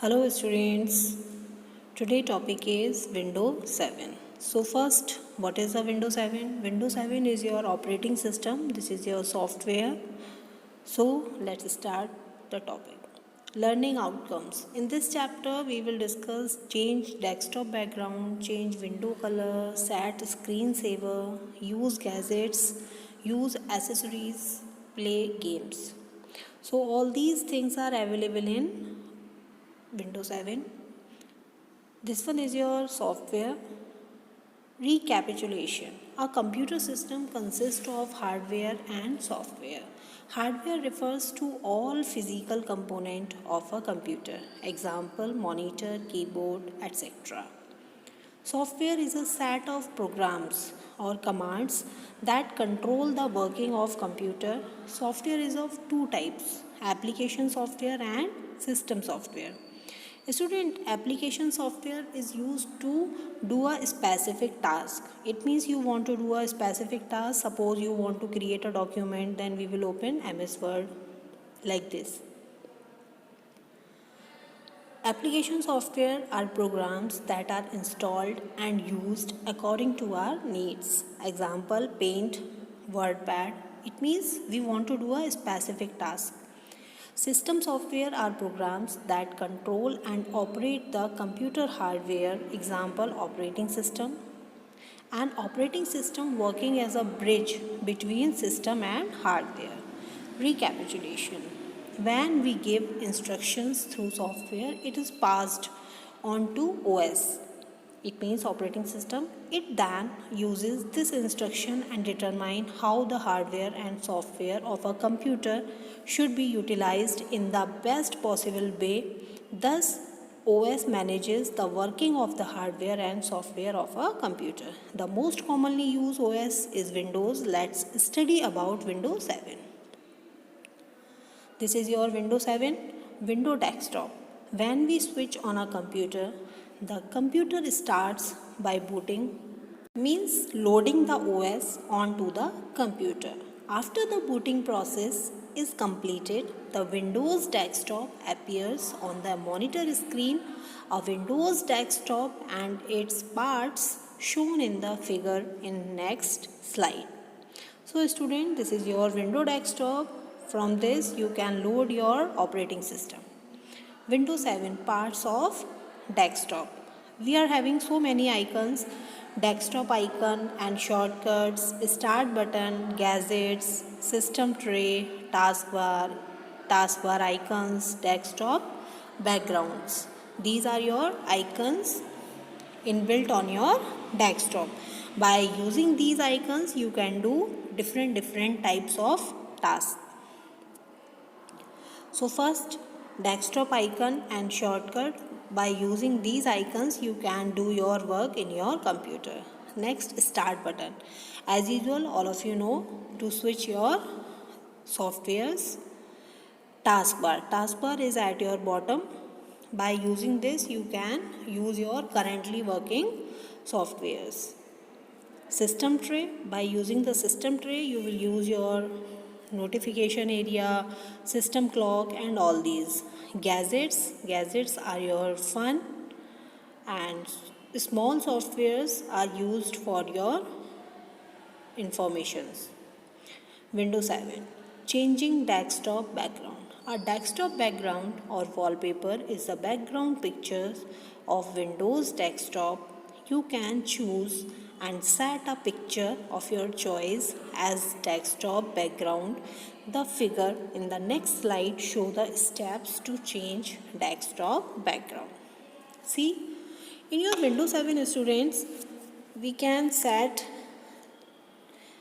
Hello students. Today topic is Windows 7. So first, what is the Windows 7? Windows 7 is your operating system. This is your software. So let's start the topic. Learning outcomes. In this chapter, we will discuss change desktop background, change window color, set screensaver, use gadgets, use accessories, play games. So all these things are available in Windows 7. This one is your software. Recapitulation. A computer system consists of hardware and software. Hardware refers to all physical component of a computer. Example, monitor, keyboard, etc. Software is a set of programs or commands that control the working of computer. Software is of two types, application software and system software. Student, application software is used to do a specific task. It means you want to do a specific task. Suppose you want to create a document, then we will open MS Word like this. Application software are programs that are installed and used according to our needs. Example, Paint, WordPad. It means we want to do a specific task. System software are programs that control and operate the computer hardware. Example, operating system. An operating system working as a bridge between system and hardware. Recapitulation. When we give instructions through software, it is passed on to OS. It means operating system. It then uses this instruction and determine how the hardware and software of a computer should be utilized in the best possible way. Thus, OS manages the working of the hardware and software of a computer. The most commonly used OS is Windows. Let's study about Windows 7. This is your Windows 7 Windows desktop. When we switch on a computer, the computer starts by booting, means loading the OS onto the computer. After the booting process is completed, the Windows desktop appears on the monitor screen. A Windows desktop and its parts shown in the figure in next slide. So student, this is your Windows desktop. From this you can load your operating system. Windows 7 parts of desktop. We are having so many icons, desktop icon and shortcuts, start button, gadgets, system tray, taskbar icons, desktop, backgrounds. These are your icons inbuilt on your desktop. By using these icons, you can do different types of tasks. So first, desktop icon and shortcut. By using these icons, you can do your work in your computer. Next, start button. As usual, all of you know to switch your softwares. Taskbar. Taskbar is at your bottom. By using this, you can use your currently working softwares. System tray. By using the system tray, you will use your notification area, system clock and all these. Gadgets are your fun and small softwares are used for your informations. Windows 7. Changing desktop background. A desktop background or wallpaper is the background pictures of Windows desktop. You can choose and set a picture of your choice as desktop background. The figure in the next slide show the steps to change desktop background. See, in your Windows 7 students, we can set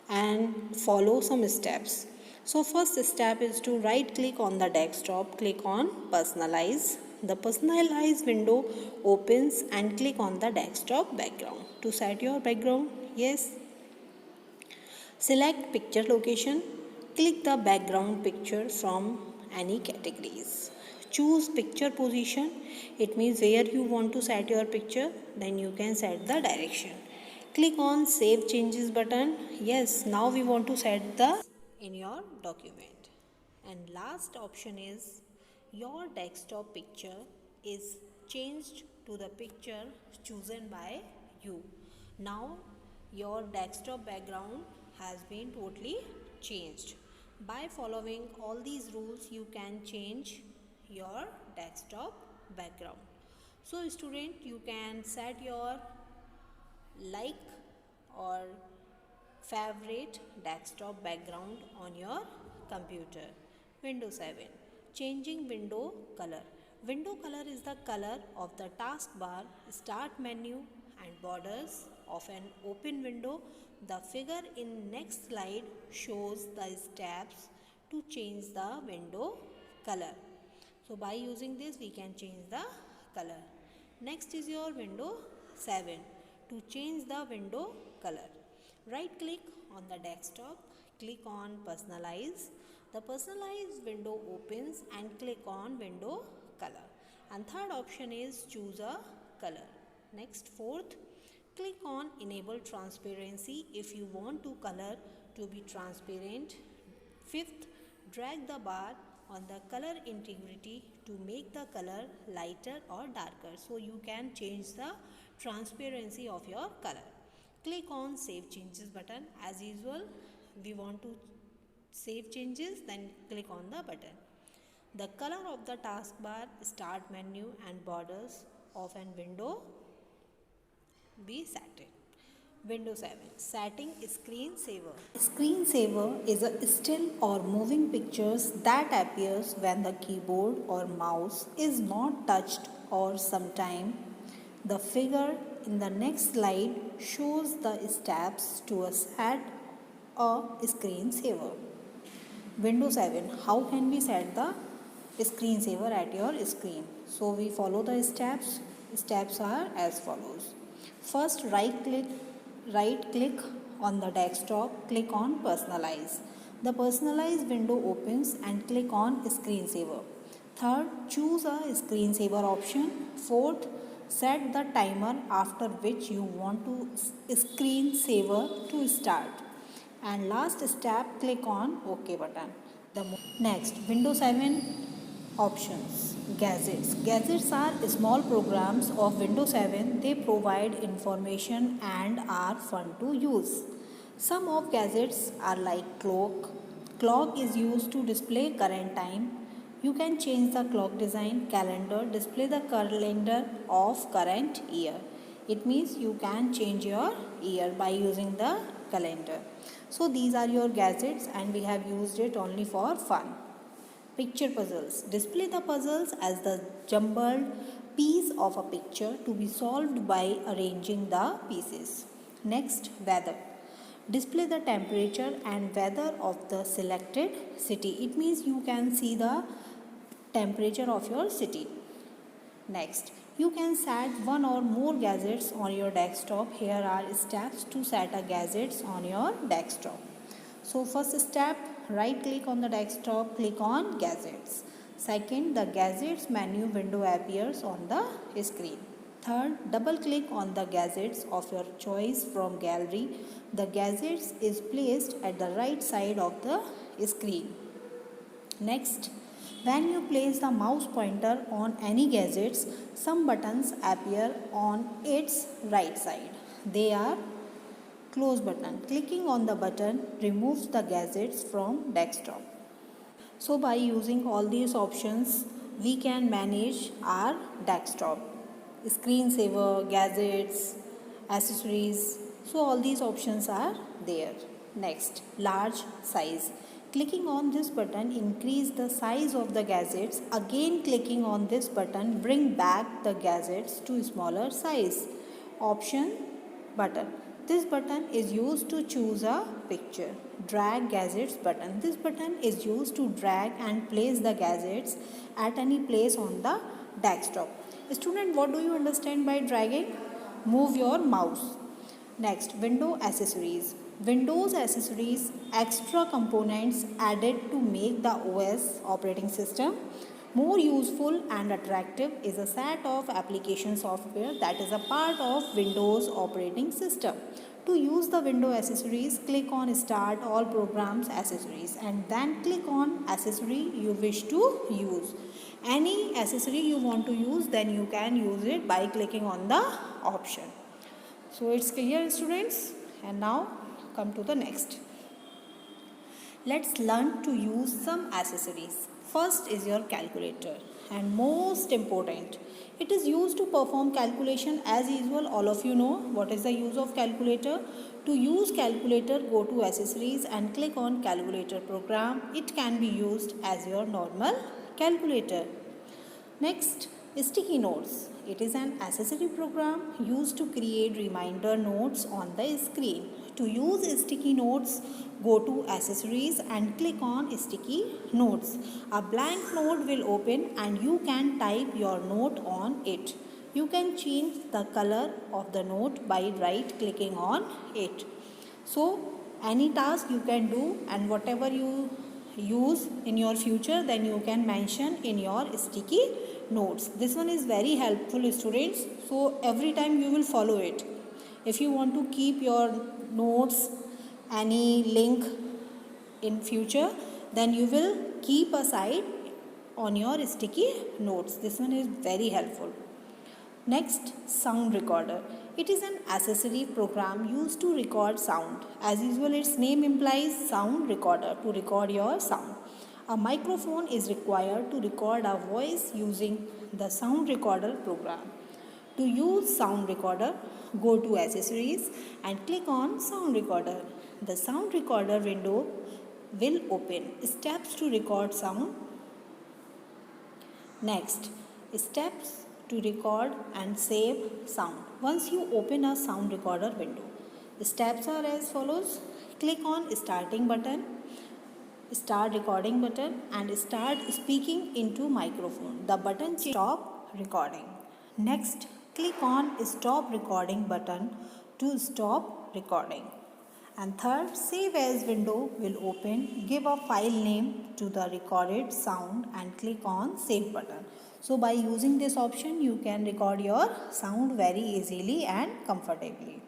and follow some steps. So first step is to right click on the desktop, click on personalize. The personalize window opens and click on the desktop background. To set your background, yes. Select picture location, click the background picture from any categories. Choose picture position, it means where you want to set your picture, then you can set the direction. Click on save changes button. Yes, now we want to set the in your document. And last option is your desktop picture. is changed to the picture chosen by you. Now your desktop background has been totally changed. By following all these rules, you can change your desktop background. So student, you can set your like or favorite desktop background on your computer. Window 7. Changing window color. Window color is the color of the taskbar, start menu and borders of an open window. The figure in next slide shows the steps to change the window color. So by using this we can change the color. Next is your window 7. To change the window color, right click on the desktop, click on personalize. The personalized window opens and click on window color. And third option is choose a color. Next, fourth, click on enable transparency if you want to color to be transparent. Fifth, drag the bar on the color integrity to make the color lighter or darker, so you can change the transparency of your color. Click on save changes button. As usual, we want to save changes, then click on the button. The color of the taskbar, start menu and borders of an window be set. Window 7. Setting screensaver. Screensaver is a still or moving pictures that appears when the keyboard or mouse is not touched, or sometime the figure in the next slide shows the steps to set a screensaver. Window 7. How can we set the screensaver at your screen? So we follow the steps. Steps are as follows. First, right click on the desktop, click on personalize. The personalize window opens and click on screensaver. Third, choose a screensaver option. Fourth, set the timer after which you want to screensaver to start. And last step, click on OK button. Next, Windows 7 options. Gadgets. Gadgets are small programs of Windows 7. They provide information and are fun to use. Some of gadgets are like clock. Clock is used to display current time. You can change the clock design. Calendar, display the calendar of current year. It means you can change your year by using the calendar. So these are your gadgets and we have used it only for fun. Picture puzzles. Display the puzzles as the jumbled piece of a picture to be solved by arranging the pieces. Next, weather. Display the temperature and weather of the selected city. It means you can see the temperature of your city. Next, you can set one or more gadgets on your desktop. Here are steps to set a gadgets on your desktop. So first step, right click on the desktop, click on gadgets. Second, the gadgets menu window appears on the screen. Third, double click on the gadgets of your choice from gallery. The gadgets is placed at the right side of the screen. Next, when you place the mouse pointer on any gadgets, some buttons appear on its right side. They are close button. Clicking on the button removes the gadgets from desktop. So by using all these options, we can manage our desktop. Screensaver, gadgets, accessories. So all these options are there. Next, large size. Clicking on this button increase the size of the gadgets. Again clicking on this button bring back the gadgets to smaller size. Option button. This button is used to choose a picture. Drag gadgets button. This button is used to drag and place the gadgets at any place on the desktop. Student, what do you understand by dragging? Move your mouse. Next, window accessories. Windows accessories, extra components added to make the OS operating system more useful and attractive, is a set of application software that is a part of Windows operating system. To use the window accessories, click on Start All Programs Accessories and then click on accessory you wish to use. Any accessory you want to use, then you can use it by clicking on the option. So it's clear, students. And now come to the next. Let's learn to use some accessories. First is your calculator, and most important, it is used to perform calculation as usual. All of you know what is the use of calculator. To use calculator, go to accessories and click on calculator program. It can be used as your normal calculator. Next, sticky notes. It is an accessory program used to create reminder notes on the screen. To use sticky notes, go to accessories and click on sticky notes. A blank note will open and you can type your note on it. You can change the color of the note by right clicking on it. So any task you can do, and whatever you use in your future, then you can mention in your sticky notes. This one is very helpful, students, so every time you will follow it. If you want to keep your notes, any link in future, then you will keep aside on your sticky notes. This one is very helpful. Next, sound recorder. It is an accessory program used to record sound. As usual, its name implies sound recorder, to record your sound. A microphone is required to record a voice using the sound recorder program. To use sound recorder, go to accessories and click on sound recorder. The sound recorder window will open. Steps to record sound. Next, steps to record and save sound. Once you open a sound recorder window, the steps are as follows. Click on starting button, start recording button, and start speaking into microphone. The button stop recording. Next, click on stop recording button to stop recording. And third, save as window will open. Give a file name to the recorded sound and click on save button. So by using this option, you can record your sound very easily and comfortably.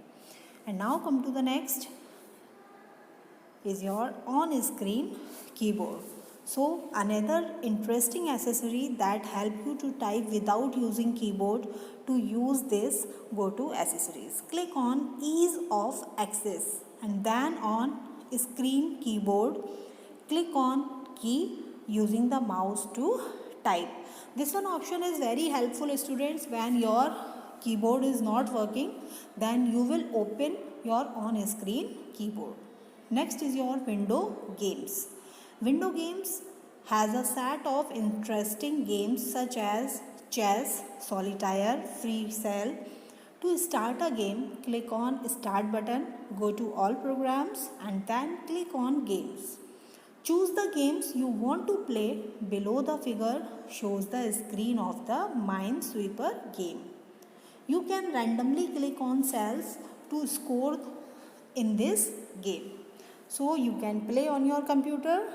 And now come to the next is your on-screen keyboard. So another interesting accessory that help you to type without using keyboard. To use this, go to accessories. Click on ease of access and then on screen keyboard. Click on key using the mouse to type. This one option is very helpful, students. When your keyboard is not working, then you will open your on-screen keyboard. Next is your window games. Window games has a set of interesting games such as chess, solitaire, free cell. To start a game, click on start button, go to all programs and then click on games. Choose the games you want to play. Below the figure shows the screen of the Minesweeper game. You can randomly click on cells to score in this game. So you can play on your computer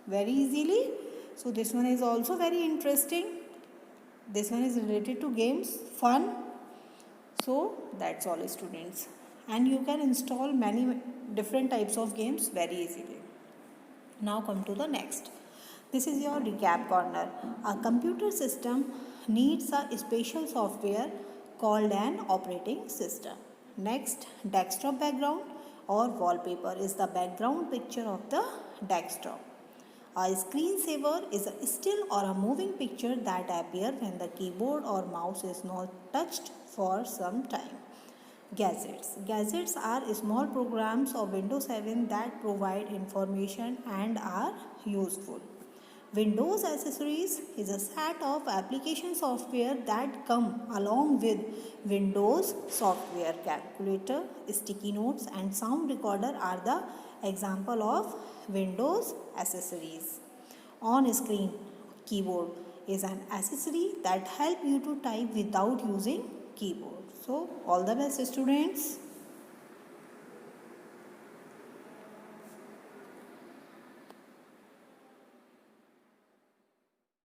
very easily. So this one is also very interesting. This one is related to games, fun. So that's all, students. And you can install many different types of games very easily. Now come to the next. This is your recap corner. A computer system needs a special software called an operating system. Next, desktop background or wallpaper is the background picture of the desktop. A screensaver is a still or a moving picture that appears when the keyboard or mouse is not touched for some time. Gadgets. Gadgets are small programs of Windows 7 that provide information and are useful. Windows Accessories is a set of application software that come along with Windows software. Calculator, sticky notes and sound recorder are the example of Windows accessories. On-screen keyboard is an accessory that help you to type without using keyboard. So all the best, students.